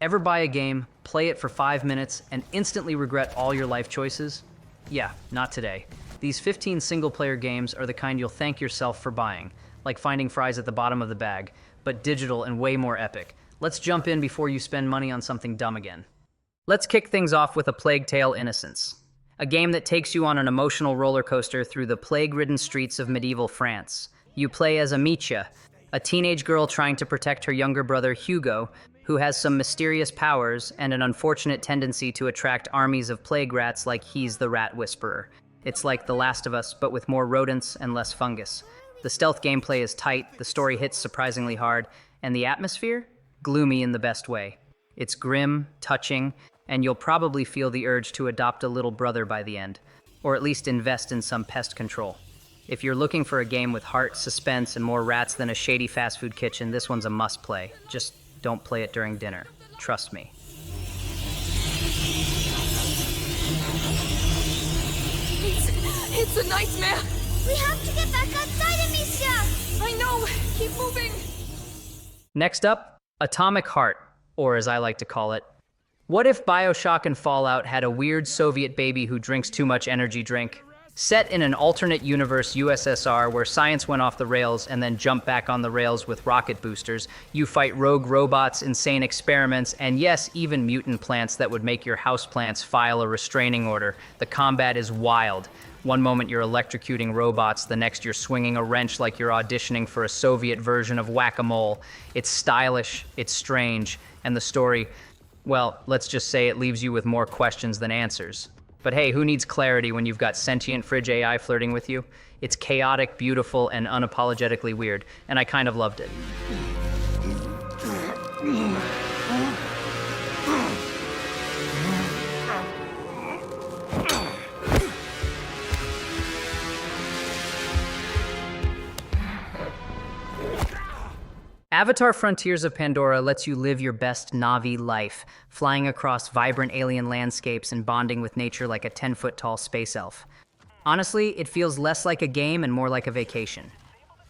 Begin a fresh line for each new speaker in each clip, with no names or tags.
Ever buy a game, play it for 5 minutes, and instantly regret all your life choices? Yeah, not today. These 15 single-player games are the kind you'll thank yourself for buying, like finding fries at the bottom of the bag, but digital and way more epic. Let's jump in before you spend money on something dumb again. Let's kick things off with A Plague Tale: Innocence, a game that takes you on an emotional roller coaster through the plague-ridden streets of medieval France. You play as Amicia, a teenage girl trying to protect her younger brother Hugo, who has some mysterious powers and an unfortunate tendency to attract armies of plague rats like he's the Rat Whisperer. It's like The Last of Us, but with more rodents and less fungus. The stealth gameplay is tight, the story hits surprisingly hard, and the atmosphere? Gloomy in the best way. It's grim, touching, and you'll probably feel the urge to adopt a little brother by the end, or at least invest in some pest control. If you're looking for a game with heart, suspense, and more rats than a shady fast food kitchen, this one's a must-play. Just don't play it during dinner. Trust me.
It's a nightmare!
We have to get back outside, Amicia!
I know! Keep moving!
Next up, Atomic Heart, or as I like to call it. What if BioShock and Fallout had a weird Soviet baby who drinks too much energy drink? Set in an alternate universe USSR where science went off the rails and then jumped back on the rails with rocket boosters, you fight rogue robots, insane experiments, and yes, even mutant plants that would make your houseplants file a restraining order. The combat is wild. One moment you're electrocuting robots, the next you're swinging a wrench like you're auditioning for a Soviet version of Whack-A-Mole. It's stylish, it's strange, and the story, well, let's just say it leaves you with more questions than answers. But hey, who needs clarity when you've got sentient fridge AI flirting with you? It's chaotic, beautiful, and unapologetically weird, and I kind of loved it. Avatar: Frontiers of Pandora lets you live your best Na'vi life, flying across vibrant alien landscapes and bonding with nature like a 10-foot-tall space elf. Honestly, it feels less like a game and more like a vacation.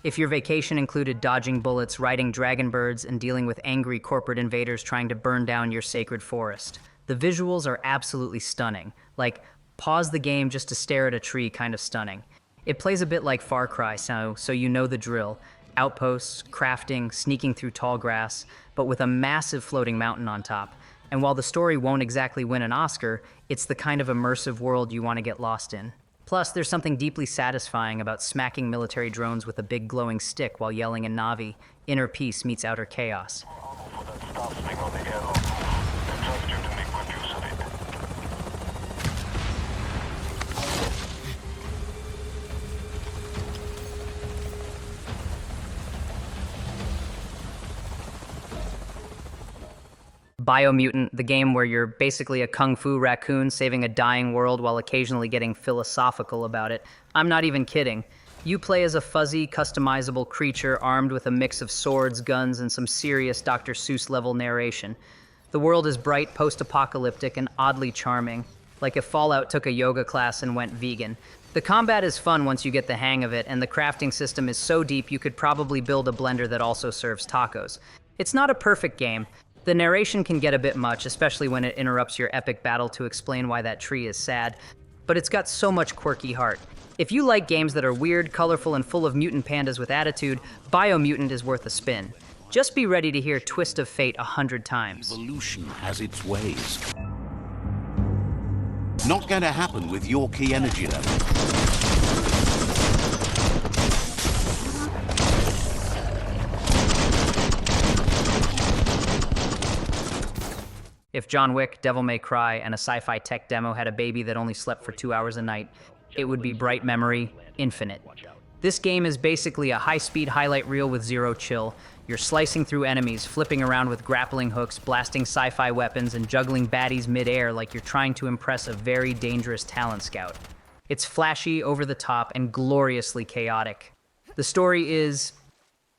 If your vacation included dodging bullets, riding dragon birds, and dealing with angry corporate invaders trying to burn down your sacred forest, the visuals are absolutely stunning. Like, pause the game just to stare at a tree kind of stunning. It plays a bit like Far Cry, so you know the drill. Outposts, crafting, sneaking through tall grass, but with a massive floating mountain on top. And while the story won't exactly win an Oscar, it's the kind of immersive world you want to get lost in. Plus, there's something deeply satisfying about smacking military drones with a big glowing stick while yelling in Na'vi. Inner peace meets outer chaos. Biomutant, the game where you're basically a kung fu raccoon saving a dying world while occasionally getting philosophical about it. I'm not even kidding. You play as a fuzzy, customizable creature armed with a mix of swords, guns, and some serious Dr. Seuss-level narration. The world is bright, post-apocalyptic, and oddly charming, like if Fallout took a yoga class and went vegan. The combat is fun once you get the hang of it, and the crafting system is so deep you could probably build a blender that also serves tacos. It's not a perfect game. The narration can get a bit much, especially when it interrupts your epic battle to explain why that tree is sad, but it's got so much quirky heart. If you like games that are weird, colorful, and full of mutant pandas with attitude, Biomutant is worth a spin. Just be ready to hear Twist of Fate 100 times.
Evolution has its ways. Not going to happen with your key energy level.
If John Wick, Devil May Cry, and a sci-fi tech demo had a baby that only slept for 2 hours a night, it would be Bright Memory Infinite. This game is basically a high-speed highlight reel with zero chill. You're slicing through enemies, flipping around with grappling hooks, blasting sci-fi weapons, and juggling baddies mid-air like you're trying to impress a very dangerous talent scout. It's flashy, over the top, and gloriously chaotic. The story is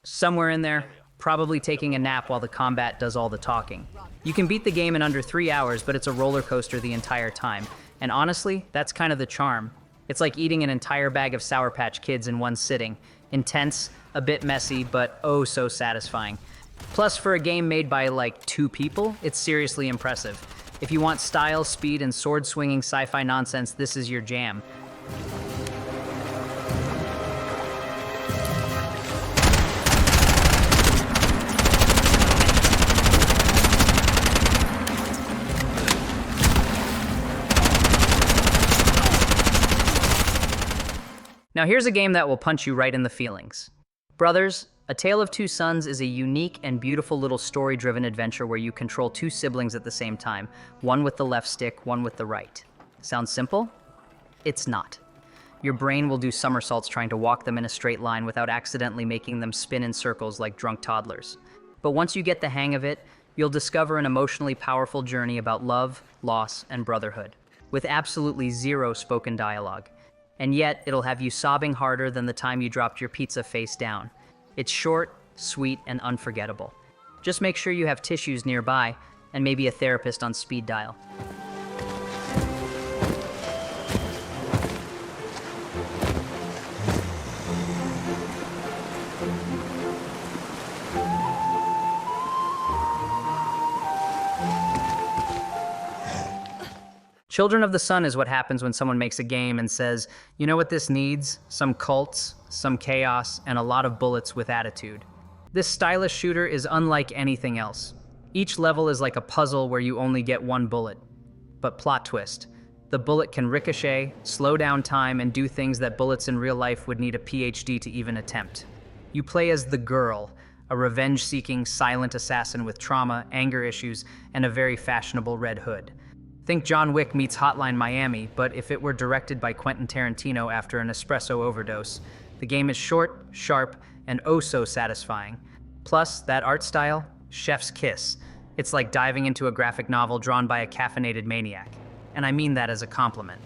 somewhere in there, probably taking a nap while the combat does all the talking. You can beat the game in under 3 hours, but it's a roller coaster the entire time. And honestly, that's kind of the charm. It's like eating an entire bag of Sour Patch Kids in one sitting. Intense, a bit messy, but oh so satisfying. Plus, for a game made by like 2 people, it's seriously impressive. If you want style, speed, and sword-swinging sci-fi nonsense, this is your jam. Now here's a game that will punch you right in the feelings. Brothers, A Tale of Two Sons is a unique and beautiful little story-driven adventure where you control 2 siblings at the same time, one with the left stick, one with the right. Sounds simple? It's not. Your brain will do somersaults trying to walk them in a straight line without accidentally making them spin in circles like drunk toddlers. But once you get the hang of it, you'll discover an emotionally powerful journey about love, loss, and brotherhood, with absolutely 0 spoken dialogue. And yet, it'll have you sobbing harder than the time you dropped your pizza face down. It's short, sweet, and unforgettable. Just make sure you have tissues nearby, and maybe a therapist on speed dial. Children of the Sun is what happens when someone makes a game and says, you know what this needs? Some cults, some chaos, and a lot of bullets with attitude. This stylish shooter is unlike anything else. Each level is like a puzzle where you only get 1 bullet. But plot twist, the bullet can ricochet, slow down time, and do things that bullets in real life would need a PhD to even attempt. You play as the girl, a revenge-seeking, silent assassin with trauma, anger issues, and a very fashionable red hood. Think John Wick meets Hotline Miami, but if it were directed by Quentin Tarantino after an espresso overdose. The game is short, sharp, and oh so satisfying. Plus, that art style, chef's kiss. It's like diving into a graphic novel drawn by a caffeinated maniac. And I mean that as a compliment.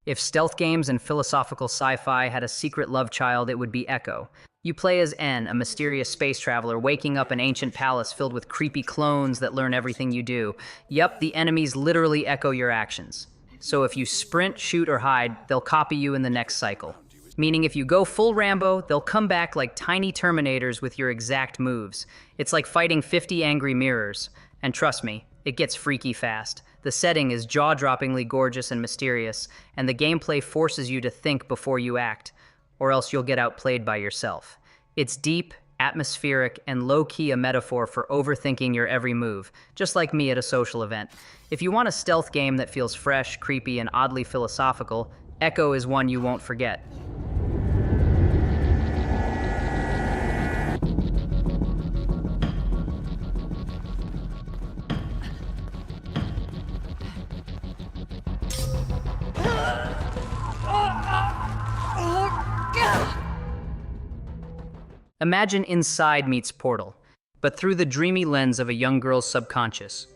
If stealth games and philosophical sci-fi had a secret love child, it would be Echo. You play as N, a mysterious space traveler waking up an ancient palace filled with creepy clones that learn everything you do. Yup, the enemies literally echo your actions. So if you sprint, shoot, or hide, they'll copy you in the next cycle. Meaning if you go full Rambo, they'll come back like tiny Terminators with your exact moves. It's like fighting 50 angry mirrors. And trust me, it gets freaky fast. The setting is jaw-droppingly gorgeous and mysterious, and the gameplay forces you to think before you act, or else you'll get outplayed by yourself. It's deep, atmospheric, and low-key a metaphor for overthinking your every move, just like me at a social event. If you want a stealth game that feels fresh, creepy, and oddly philosophical, Echo is one you won't forget. Imagine Inside meets Portal, but through the dreamy lens of a young girl's subconscious.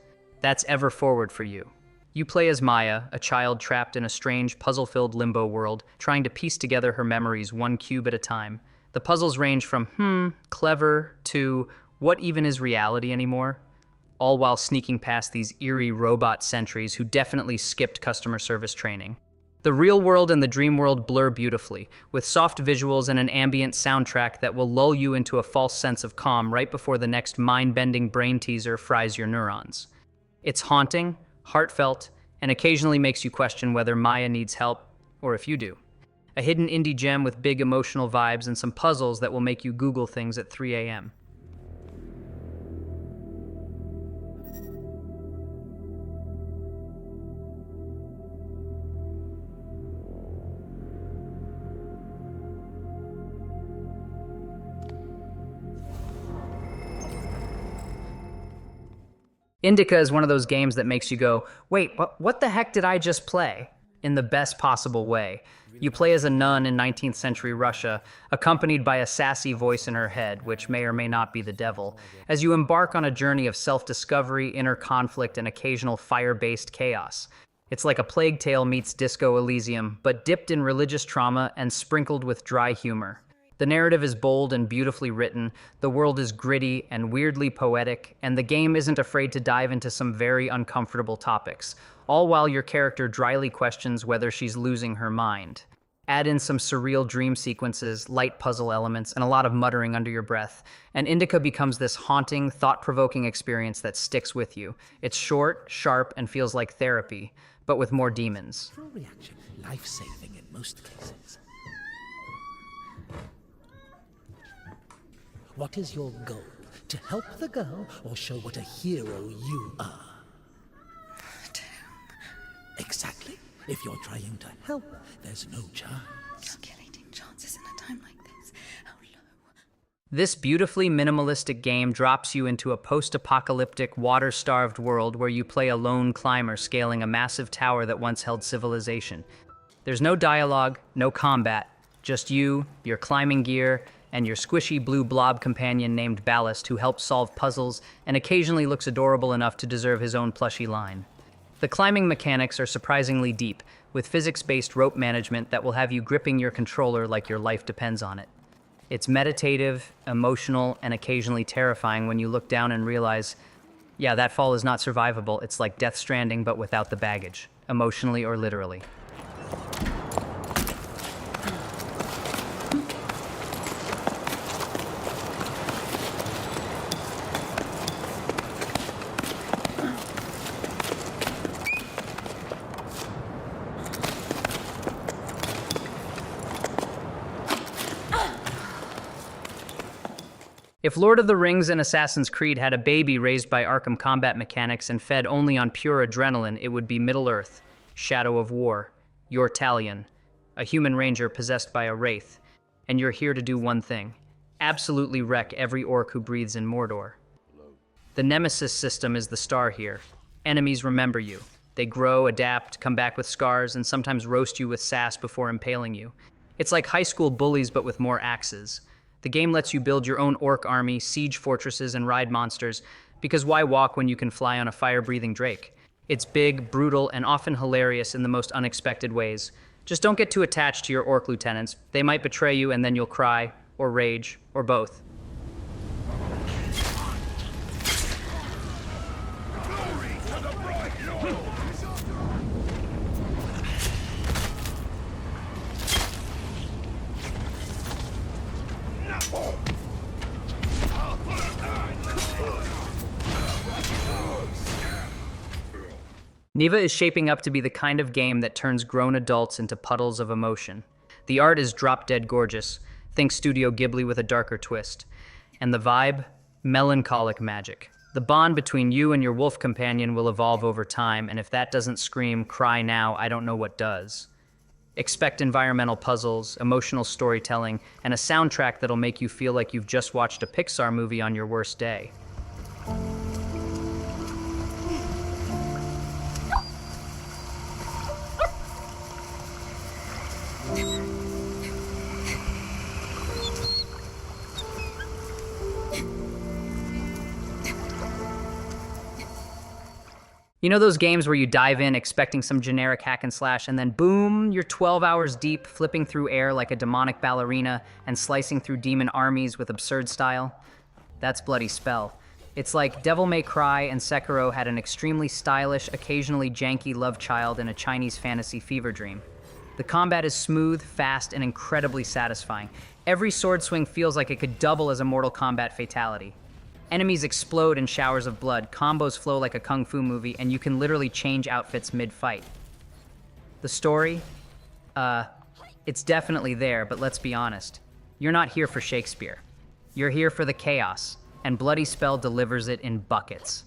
That's Ever Forward for you. You play as Maya, a child trapped in a strange, puzzle-filled limbo world, trying to piece together her memories 1 cube at a time. The puzzles range from, clever, to, what even is reality anymore? All while sneaking past these eerie robot sentries who definitely skipped customer service training. The real world and the dream world blur beautifully, with soft visuals and an ambient soundtrack that will lull you into a false sense of calm right before the next mind-bending brain teaser fries your neurons. It's haunting, heartfelt, and occasionally makes you question whether Maya needs help, or if you do. A hidden indie gem with big emotional vibes and some puzzles that will make you Google things at 3 a.m. Indica is one of those games that makes you go, wait, what the heck did I just play? In the best possible way. You play as a nun in 19th century Russia, accompanied by a sassy voice in her head, which may or may not be the devil, as you embark on a journey of self-discovery, inner conflict, and occasional fire-based chaos. It's like a Plague Tale meets Disco Elysium, but dipped in religious trauma and sprinkled with dry humor. The narrative is bold and beautifully written, the world is gritty and weirdly poetic, and the game isn't afraid to dive into some very uncomfortable topics, all while your character dryly questions whether she's losing her mind. Add in some surreal dream sequences, light puzzle elements, and a lot of muttering under your breath, and Indica becomes this haunting, thought-provoking experience that sticks with you. It's short, sharp, and feels like therapy, but with more demons.
Full reaction, life-saving in most cases. What is your goal? To help the girl or show what a hero you are? Exactly. If you're trying to help, there's no chance.
Calculating chances in a time like this. How low?
This beautifully minimalistic game drops you into a post-apocalyptic, water-starved world where you play a lone climber scaling a massive tower that once held civilization. There's no dialogue, no combat, just you, your climbing gear, and your squishy blue blob companion named Ballast, who helps solve puzzles and occasionally looks adorable enough to deserve his own plushy line. The climbing mechanics are surprisingly deep, with physics-based rope management that will have you gripping your controller like your life depends on it. It's meditative, emotional, and occasionally terrifying when you look down and realize, yeah, that fall is not survivable. It's like Death Stranding, but without the baggage, emotionally or literally. If Lord of the Rings and Assassin's Creed had a baby raised by Arkham combat mechanics and fed only on pure adrenaline, it would be Middle-earth, Shadow of War, you're Talion, a human ranger possessed by a wraith, and you're here to do one thing: absolutely wreck every orc who breathes in Mordor. The Nemesis system is the star here. Enemies remember you. They grow, adapt, come back with scars, and sometimes roast you with sass before impaling you. It's like high school bullies but with more axes. The game lets you build your own orc army, siege fortresses, and ride monsters, because why walk when you can fly on a fire-breathing drake? It's big, brutal, and often hilarious in the most unexpected ways. Just don't get too attached to your orc lieutenants. They might betray you and then you'll cry, or rage, or both. Neva is shaping up to be the kind of game that turns grown adults into puddles of emotion. The art is drop-dead gorgeous, think Studio Ghibli with a darker twist. And the vibe? Melancholic magic. The bond between you and your wolf companion will evolve over time, and if that doesn't scream, cry now, I don't know what does. Expect environmental puzzles, emotional storytelling, and a soundtrack that'll make you feel like you've just watched a Pixar movie on your worst day. You know those games where you dive in expecting some generic hack and slash and then boom, you're 12 hours deep, flipping through air like a demonic ballerina and slicing through demon armies with absurd style? That's Bloody Spell. It's like Devil May Cry and Sekiro had an extremely stylish, occasionally janky love child in a Chinese fantasy fever dream. The combat is smooth, fast, and incredibly satisfying. Every sword swing feels like it could double as a Mortal Kombat fatality. Enemies explode in showers of blood, combos flow like a kung fu movie, and you can literally change outfits mid-fight. The story? It's definitely there, but let's be honest. You're not here for Shakespeare. You're here for the chaos, and Bloody Spell delivers it in buckets.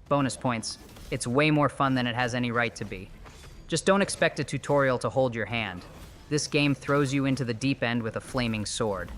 Bonus points. It's way more fun than it has any right to be. Just don't expect a tutorial to hold your hand. This game throws you into the deep end with a flaming sword.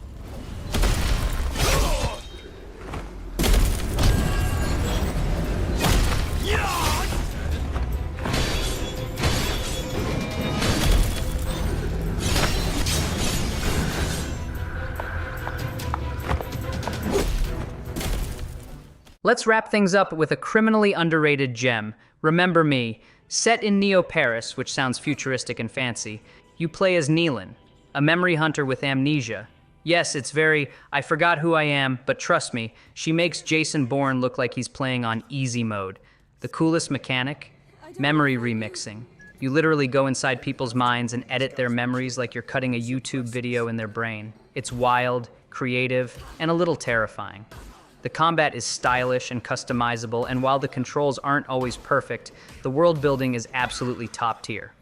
Let's wrap things up with a criminally underrated gem, Remember Me. Set in Neo-Paris, which sounds futuristic and fancy, you play as Neelan, a memory hunter with amnesia. Yes, it's very, I forgot who I am, but trust me, she makes Jason Bourne look like he's playing on easy mode. The coolest mechanic? Memory remixing. You literally go inside people's minds and edit their memories like you're cutting a YouTube video in their brain. It's wild, creative, and a little terrifying. The combat is stylish and customizable, and while the controls aren't always perfect, the world building is absolutely top tier.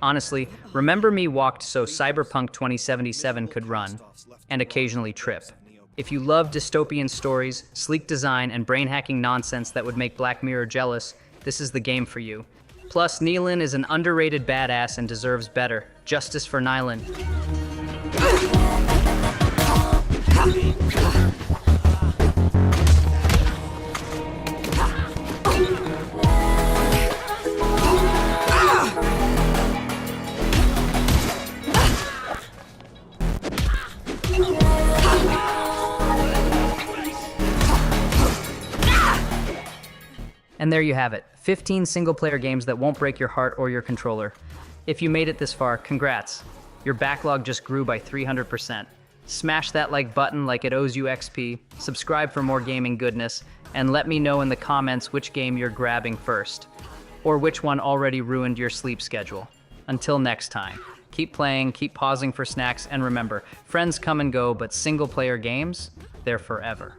Honestly, Remember Me walked so Cyberpunk 2077 could run, and occasionally trip. If you love dystopian stories, sleek design, and brain-hacking nonsense that would make Black Mirror jealous, this is the game for you. Plus, Nealon is an underrated badass and deserves better. Justice for Nylan. And there you have it, 15 single-player games that won't break your heart or your controller. If you made it this far, congrats. Your backlog just grew by 300%. Smash that like button like it owes you XP, subscribe for more gaming goodness, and let me know in the comments which game you're grabbing first, or which one already ruined your sleep schedule. Until next time, keep playing, keep pausing for snacks, and remember, friends come and go, but single-player games, they're forever.